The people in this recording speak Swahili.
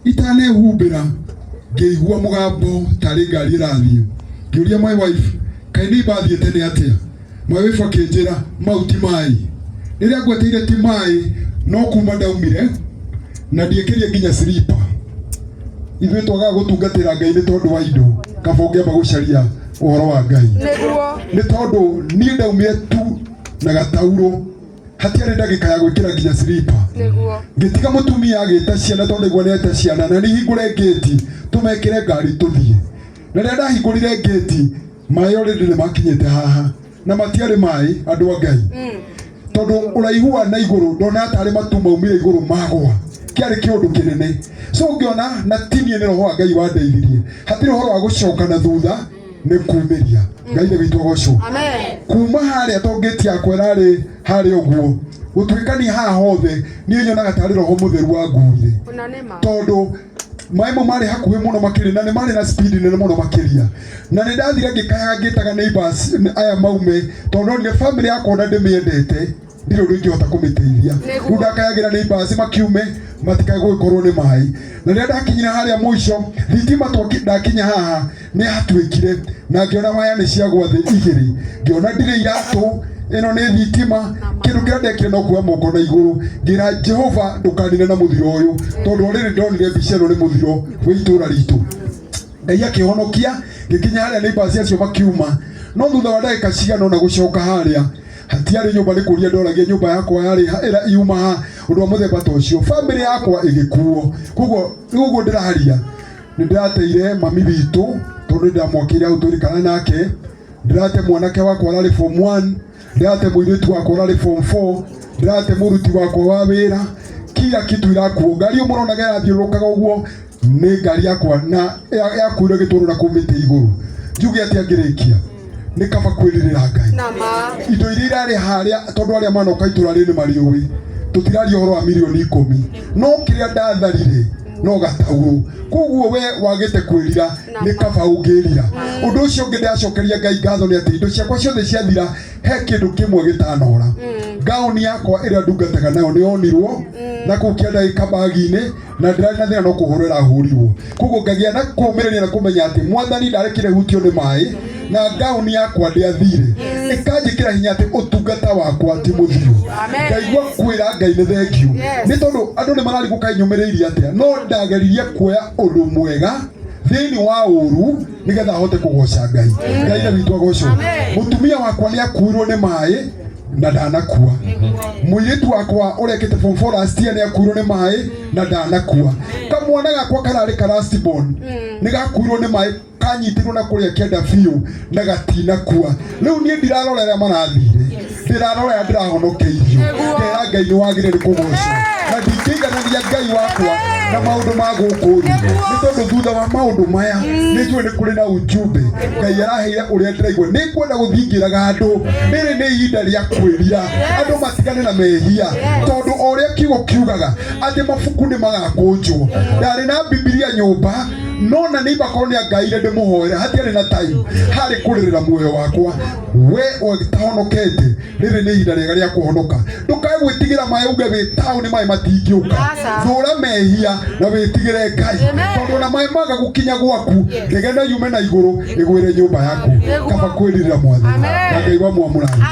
itane humbira ngeigua mugambo tari ngari rathio ngiuria my wife kaini bathie tene atia my wife akinjira mauti mai niria ngweteire ti mai no kuma ndaumire na ndiekerie nginya slipper ithuĩ twaga gũtungatĩra Ngai nĩ tondũ wa indo kaba ũngĩamba gũcaria ũhoro wa Ngai nĩ tondũ niĩ ndaumire tu na gatauro hatiarĩ ndagĩka ya gwĩkĩra nginya slipper ngĩtiga mũtumia agĩta ciana tondũ nĩguo nĩeta ciana na nĩhingũre ngĩti tũmekĩre ngari tũthiĩ na rĩrĩa ndahingũrire ngĩti maĩ already nĩmakinyĩte haha na matiarĩ maĩ andũ a Ngai tondũ ũraihu wa na igũrũ ndona atarĩ matu maumire igũrũ magwa kiarĩ kĩũndũ kĩnene so ngĩona na tinie nĩ roho wa Ngai wandeithirie hatirĩ ũhoro wa gũcoka na thutha nĩ kumĩria Ngai nĩ witũ agocwo kuma harĩa tongĩti yakwa ĩrarĩ harĩa ũguo gũtuĩkania haha hothe niĩ nyonaga tarĩ roho mũtheru wa nguire tondũ maĩ mo marĩ hakuhĩ mũno makĩria na nĩ marĩ na speed nene mũno makĩria na nĩ ndathire ngĩkaya ngĩtaga neighbors aya maume tondũ nĩ family yakwa na ndĩmĩendete ndirĩ ũndũ ingĩhota kũmĩteithia rĩu ndakayagĩra neighbors makiume matikae gũgĩkorwo nĩ maĩ na rĩrĩa ndakinyire harĩa mũico thitima ndakinya haha nĩ hatuĩkire na ngĩona waya nĩ ciagwa thĩ igĩrĩ ngĩona ndirĩ iratũ ĩno nĩ thitima kĩndũ kĩrĩa ndekire no kuoya moko na igũrũ ngĩra Jehova ndũkanine na mũthiro ũyũ tondũ rĩrĩ ndonire mbica ĩno nĩ mũthiro wĩ itũũra ritũ Ngai akĩhonokia ngĩkinya harĩa neighbors acio makiuma no thutha wa ndagĩka cigana ũna gũcoka harĩa hatiarĩ nyũmba nĩ kũria ndoragia nyũmba yakwa yarĩ yuma ha ũndũ wa mũthemba ta ũcio family yakwa ĩgĩkuo koguo ũguo ndĩraharia nĩ ndĩrateire mami witũ tondũ ndamwakĩire hau tũrikana nake ndĩrate mwanake wakwa ararĩ form 1 ndĩrate mũirĩtu wakwa ararĩ form 4 ndĩrate mũruti wakwa wa wĩra kila kitu irakuo ngari ũmũronaga yathiũrũrũkaga ũguo nĩ ngari yakwa na yakuire gĩtũrũ na kumĩte igũrũ njuge atĩa ngĩrĩkia nĩ kaba kwĩrĩrĩra Ngai indo iria irarĩ harĩa tondũ arĩa manoka itũra rĩrĩ mariũĩ tũtiraria ũhoro wa milioni 10 no kĩrĩa ndatharire no gatauro koguo we wagĩte kwĩrira nĩ kaba ũngĩrira ũndũ ũcio ũngĩ ndacokeria Ngai ngatho nĩ atĩ indo ciakwa ciothe ciathira he kĩndũ kĩmwe gĩtanora gauni yakwa ĩrĩa ndungataga nayo nĩ onirwo na kũu kĩa ndagĩka bagi-inĩ na ndĩrarĩ na thĩna no kũhũrwo ĩrahũrirwo koguo ngagĩa na kũũmĩrĩria na kũmenya atĩ Mwathani ndarekire hutio nĩ maĩ na gauni yakwa ndĩathire ĩkanjĩkĩra hinya atĩ ũtungata wakwa ti mũthiru ngaigua kwĩra Ngai nĩ thengiũ nĩ tondũ andũ nĩ mararigũka inyũmĩrĩirie atĩa no ndageririe kuoya ũndũ mwega thĩinĩ wa ũru nĩgetha ahote kũgoca Ngai Ngai nĩ witũ agocwo mũtumia wakwa nĩ akuirwo nĩ maĩ na ndanakua mũirĩtu wakwa ũrekete form 4 last year nĩ akuirwo nĩ maĩ na ndanakua kamwana gakwa kararĩ ka last born nĩ gakuirwo nĩ maĩ kanyitirwo na kũrĩa kĩenda biũ na gatinakua rĩu niĩ ndirarorera marathire ndirarorera ndĩrahonokeirio ngera Ngai nĩ wagĩrĩire kũgocwo na ndingĩiganagia Ngai wakwa na maũndũ ma gũkũ thĩ nĩ tondũ thutha wa maũndũ maya nĩ njũĩ nĩ kũrĩ na ujumbe Ngai araheire ũrĩa ndĩraigua nĩ kwenda gũthingĩraga andũ rĩrĩ nĩ ihinda rĩa kwĩrira andũ matigane na mehia tondũ o ũrĩa kiugo kiugaga atĩ mabuku nĩ magakũnjwo ndarĩ na Biblia nyũmba no na nĩ bakorwo nĩ Ngai ndĩmũhoere hatiarĩ na time harĩ kũrĩrĩra muoyo wakwa we ũtahonokete rĩrĩ nĩ ihinda rĩega rĩa kũhonoka ndũkae gwĩtigĩra maĩ uge wĩ taũni maĩ matingĩũka thũra mehia na wĩtigĩre Ngai tondũ na maĩ maga gũkinya gwaku ndegena yume na igũrũ ĩgwĩre nyũmba yaku kaba kwĩrĩrĩra Mwathani na Ngai wa mwamũrani.